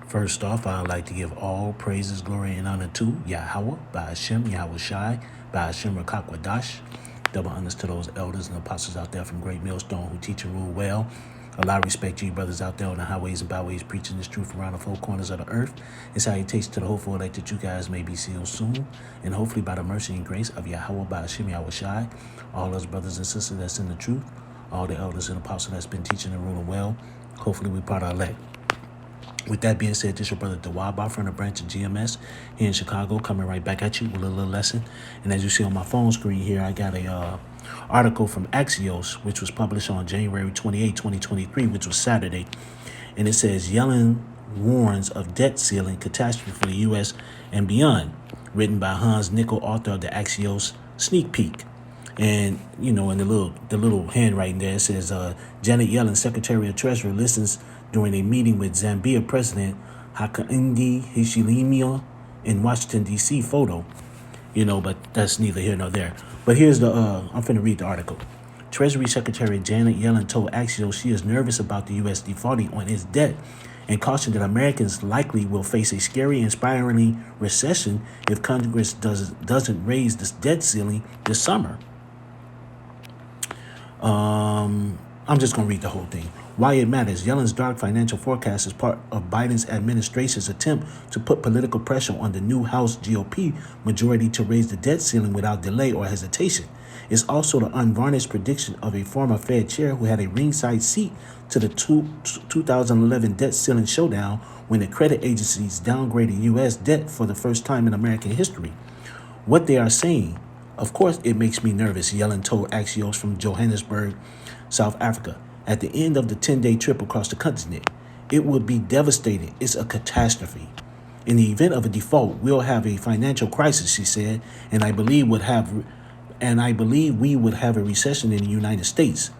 First off, I'd like to give all praises, glory, and honor to Yahweh, by Hashem, Yahweh Shai, by Hashem Rakakwadash. Double honors to those elders and apostles out there from Great Millstone who teach and rule well. A lot of respect to you brothers out there on the highways and byways preaching this truth around the four corners of the earth. And salutations to the hopeful elect that you guys may be sealed soon. And hopefully by the mercy and grace of Yahweh, by Hashem, Yahweh Shai, all those brothers and sisters that's in the truth, all the elders and apostles that's been teaching and ruling well, hopefully we part our elect. With that being said, this is your brother Dawaba from the branch of GMS here in Chicago, coming right back at you with a little lesson. And as you see on my phone screen here, I got a article from Axios, which was published on January 28, 2023, which was Saturday. And it says, Yellen warns of debt ceiling catastrophe for the U.S. and beyond, written by Hans Nickel, author of the Axios Sneak Peek. And, you know, in the little handwriting there, it says, Janet Yellen, Secretary of Treasury, listens during a meeting with Zambia President Hakainde Hichilema in Washington, D.C. photo. You know, but that's neither here nor there. But here's the, I'm finna read the article. Treasury Secretary Janet Yellen told Axios she is nervous about the U.S. defaulting on its debt and cautioned that Americans likely will face a scary and spiraling recession if Congress doesn't raise this debt ceiling this summer. I'm just going to read the whole thing. Why it matters. Yellen's dark financial forecast is part of Biden's administration's attempt to put political pressure on the new House GOP majority to raise the debt ceiling without delay or hesitation. It's also the unvarnished prediction of a former Fed chair who had a ringside seat to the 2011 debt ceiling showdown when the credit agencies downgraded U.S. debt for the first time in American history. What they are saying, of course, it makes me nervous, Yellen told Axios from Johannesburg, South Africa. At the end of the 10-day trip across the continent, it would be devastating. It's a catastrophe. In the event of a default, we'll have a financial crisis, she said, and I believe we would have a recession in the United States.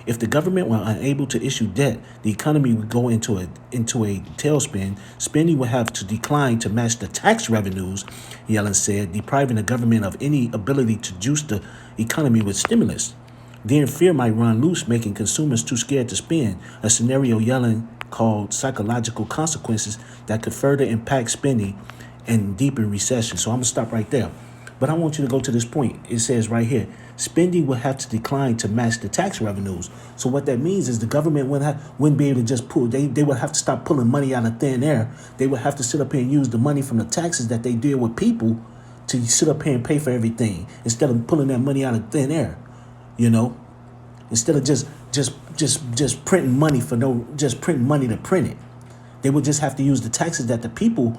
If the government were unable to issue debt, the economy would go into a tailspin. Spending would have to decline to match the tax revenues, Yellen said, depriving the government of any ability to juice the economy with stimulus. Then fear might run loose, making consumers too scared to spend, a scenario Yellen called psychological consequences that could further impact spending and deepen recession. So I'm going to stop right there. But I want you to go to this point. It says right here, spending will have to decline to match the tax revenues. So what that means is the government wouldn't be able to just pull. They would have to stop pulling money out of thin air. They would have to sit up here and use the money from the taxes that they deal with people to sit up here and pay for everything instead of pulling that money out of thin air. You know, instead of just printing money printing money to print it, they would just have to use the taxes that the people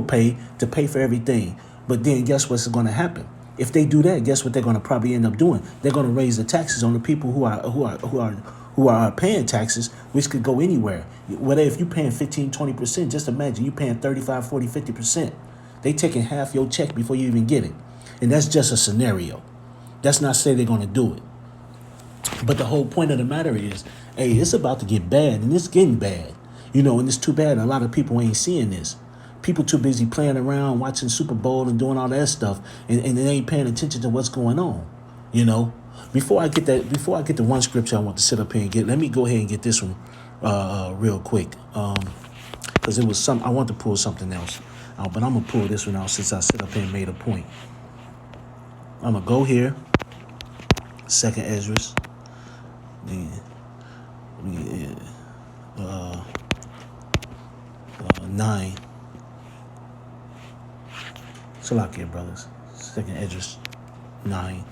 pay to pay for everything. But then guess what's going to happen? If they do that, guess what they're going to probably end up doing? They're going to raise the taxes on the people who are paying taxes, which could go anywhere. Whether if you're paying 15, 20%, just imagine you paying 35, 40, 50%. They taking half your check before you even get it. And that's just a scenario. That's not say they're going to do it. But the whole point of the matter is, hey, it's about to get bad, and it's getting bad. You know, and it's too bad a lot of people ain't seeing this. People too busy playing around, watching Super Bowl and doing all that stuff, and they ain't paying attention to what's going on. You know, before I get the one scripture I want to sit up here and get, let me go ahead and get this one real quick, because it was I want to pull something else out, but I'm gonna pull this one out since I sit up here and made a point. I'm gonna go here, Second Esdras, 9. Salakia, brothers. Second Esdras 9.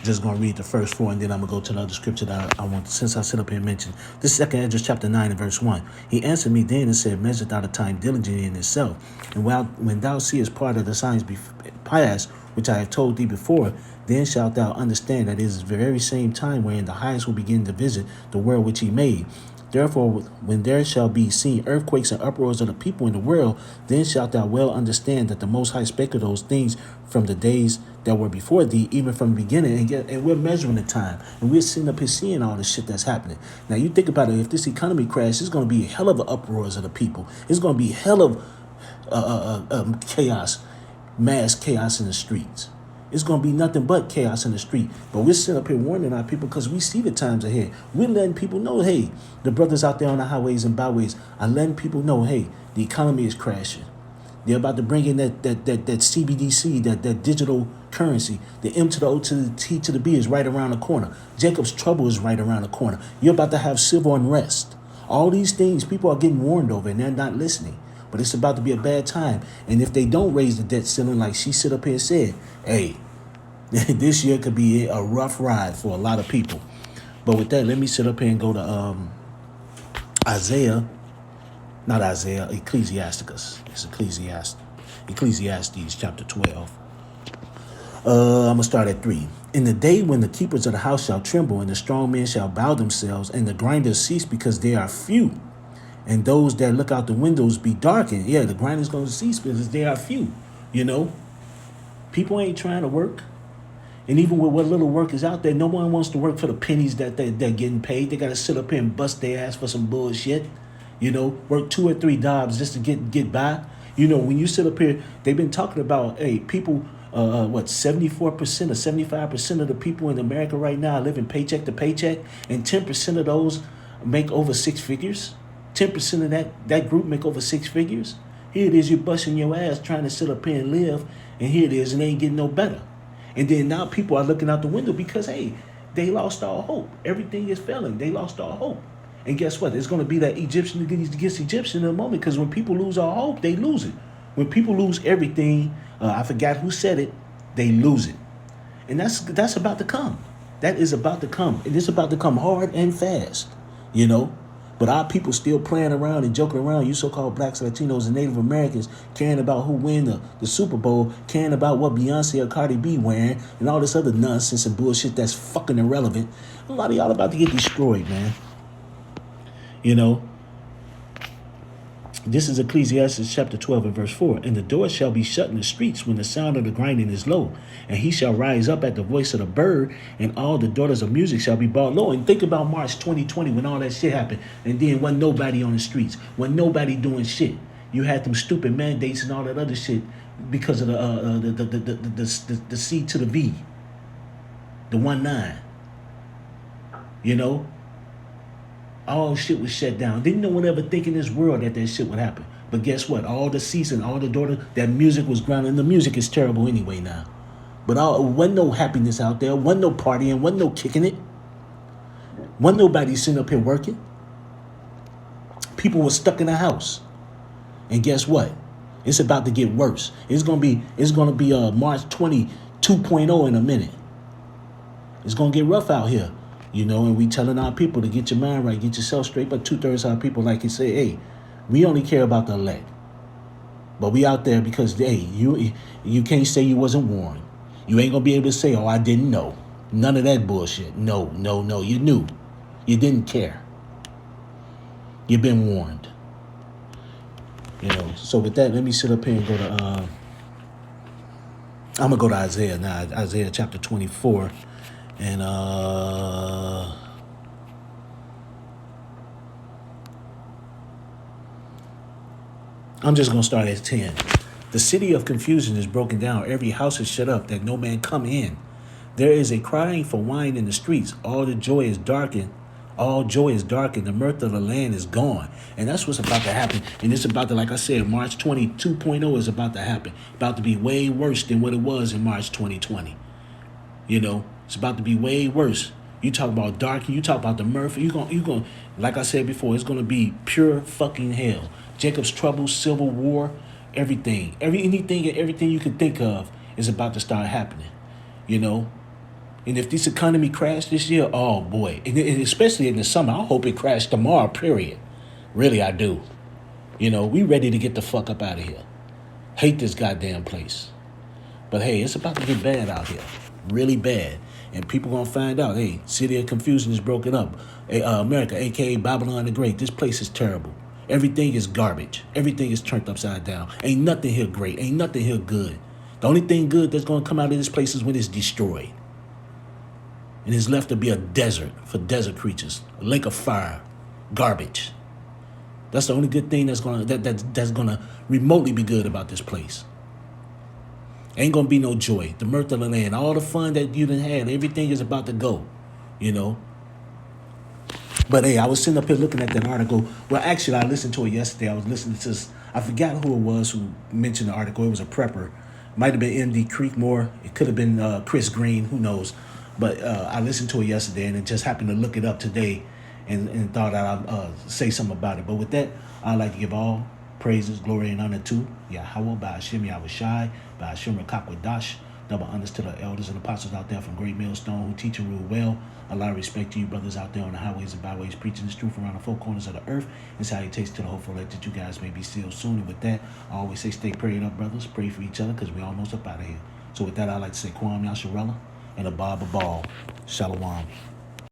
Just going to read the first 4, and then I'm going to go to the other scripture that I want, since I sit up here and mention. This is 2 Esdras chapter 9 and verse 1. He answered me then and said, measure thou the time diligently in itself. And when thou seest part of the signs past, which I have told thee before, then shalt thou understand that it is the very same time wherein the highest will begin to visit the world which he made. Therefore, when there shall be seen earthquakes and uproars of the people in the world, then shalt thou well understand that the Most High spake of those things from the days that were before thee, even from the beginning. And we're measuring the time. And we're sitting up here seeing all this shit that's happening. Now, you think about it. If this economy crashes, it's going to be a hell of an uproars of the people. It's going to be hell of chaos, mass chaos in the streets. It's going to be nothing but chaos in the street. But we're sitting up here warning our people because we see the times ahead. We're letting people know, hey, the brothers out there on the highways and byways are letting people know, hey, the economy is crashing. They're about to bring in that CBDC, that digital currency. The M to the O to the T to the B is right around the corner. Jacob's trouble is right around the corner. You're about to have civil unrest. All these things people are getting warned over and they're not listening. But it's about to be a bad time. And if they don't raise the debt ceiling like she sit up here and said, hey, this year could be a rough ride for a lot of people. But with that, let me sit up here and go to Ecclesiasticus. It's Ecclesiastes chapter 12. I'm going to start at 3. In the day when the keepers of the house shall tremble, and the strong men shall bow themselves, and the grinders cease because they are few, and those that look out the windows be darkened. Yeah, the grinders going to cease because they are few. You know, people ain't trying to work. And even with what little work is out there, no one wants to work for the pennies that they're getting paid. They got to sit up here and bust their ass for some bullshit. You know, work 2 or 3 jobs just to get by. You know, when you sit up here, they've been talking about, hey, people, 74% or 75% of the people in America right now are living paycheck to paycheck, and 10% of those make over 6 figures. 10% of that group make over 6 figures. Here it is, you're busting your ass trying to sit up here and live, and here it is, and they ain't getting no better. And then now people are looking out the window because, hey, they lost all hope. Everything is failing. They lost all hope. And guess what? It's going to be that Egyptian against Egyptian in a moment, because when people lose all hope, they lose it. When people lose everything, I forgot who said it, they lose it. And that's about to come. That is about to come. And it's about to come hard and fast, you know. But our people still playing around and joking around. You so-called blacks, Latinos, and Native Americans caring about who win the Super Bowl, caring about what Beyonce or Cardi B wearing, and all this other nonsense and bullshit that's fucking irrelevant. A lot of y'all about to get destroyed, man. You know, this is Ecclesiastes chapter 12 and verse 4. And the door shall be shut in the streets when the sound of the grinding is low. And he shall rise up at the voice of the bird, and all the daughters of music shall be brought low. And think about March 2020 when all that shit happened. And then wasn't nobody on the streets. Wasn't nobody doing shit. You had them stupid mandates and all that other shit because of the C to the V. The 1-9. You know? All shit was shut down. Didn't no one ever think in this world that shit would happen. But guess what? All the season, all the daughter, that music was grounded. The music is terrible anyway now. But wasn't no happiness out there. Wasn't no partying. Wasn't no kicking it. Wasn't nobody sitting up here working. People were stuck in the house. And guess what? It's about to get worse. It's gonna be March 20 2.0 in a minute. It's gonna get rough out here. You know, and we telling our people to get your mind right, get yourself straight. But 2/3 of our people, like you say, hey, we only care about the elect. But we out there because, hey, you can't say you wasn't warned. You ain't going to be able to say, oh, I didn't know. None of that bullshit. No. You knew. You didn't care. You've been warned. You know, so with that, let me sit up here and go to, I'm going to go to Isaiah now. Isaiah chapter 24. And I'm just going to start at 10. The city of confusion is broken down. Every house is shut up, that no man come in. There is a crying for wine in the streets. All joy is darkened. The mirth of the land is gone. And that's what's about to happen. And it's about to, like I said, March 20 2.0 is about to happen. About to be way worse than what it was in March 2020. You know, it's about to be way worse. You talk about dark, you talk about the mirth. You going, like I said before, it's going to be pure fucking hell. Jacob's trouble, civil war, everything. Everything you can think of is about to start happening. You know? And if this economy crashed this year, oh boy. And especially in the summer, I hope it crashed tomorrow, period. Really, I do. You know, we ready to get the fuck up out of here. Hate this goddamn place. But hey, it's about to get bad out here. Really bad. And people gonna find out, hey, city of confusion is broken up. America, a.k.a. Babylon the Great, this place is terrible. Everything is garbage. Everything is turned upside down. Ain't nothing here great. Ain't nothing here good. The only thing good that's gonna come out of this place is when it's destroyed. And it's left to be a desert for desert creatures. A lake of fire. Garbage. That's the only good thing that's gonna remotely be good about this place. Ain't gonna be no joy. The mirth of the land, all the fun that you done had, everything is about to go, you know. But hey, I was sitting up here looking at that article. Well, actually, I listened to it yesterday. I was listening to this, I forgot who it was who mentioned the article. It was a prepper. Might have been MD Creekmore. It could have been Chris Green. Who knows? But I listened to it yesterday, and it just happened to look it up today, and thought I'd say something about it. But with that, I'd like to give all praises, glory, and honor to Yahweh, by Hashem Yahushai, by Hashem Rakakwadash. Double honors to the elders and apostles out there from Great Millstone who teach and rule well. A lot of respect to you brothers out there on the highways and byways preaching this truth around the four corners of the earth. And salutations to the hopeful elect that you guys may be sealed soon. And with that, I always say stay prayed up, brothers. Pray for each other because we're almost up out of here. So with that, I'd like to say Kwam Yasharella and a Bob Ball. Shalom.